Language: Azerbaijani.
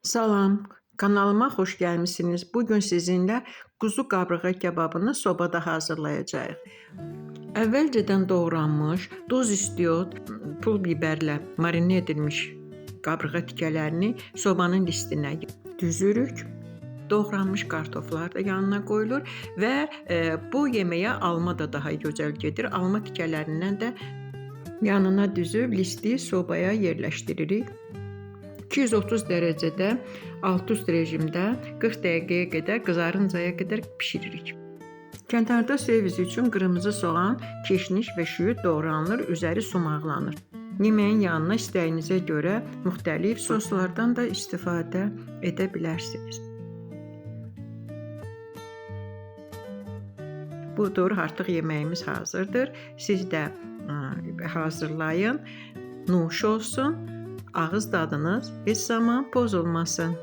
Salam, kanalıma xoş gəlmisiniz. Bugün sizinlə quzu qabırğa kebabını sobada hazırlayacağıq. Əvvəlcədən doğranmış, duz istiot, pul bibərlə marinə edilmiş qabırğa tikələrini sobanın listinə düzürük. Doğranmış kartoflar da yanına qoyulur və bu yeməyə alma da daha gözəl gedir. Alma tikələrindən də yanına düzüb listi sobaya yerləşdiririk. 230 dərəcədə alt üst rejimdə 40 dəqiqəyə qədər qızarıncaya qədər bişiririk. Kənarda servis üçün qırmızı soğan, keşniş və şüyüd doğranılır, üzəri sumaqlanır. Yeməyin yanına istəyinizə görə müxtəlif soslardan da istifadə edə bilərsiniz. Budur, artıq yeməyimiz hazırdır. Siz də hazırlayın, nuş olsun. Ağız dadınız heç zaman pozulmasın.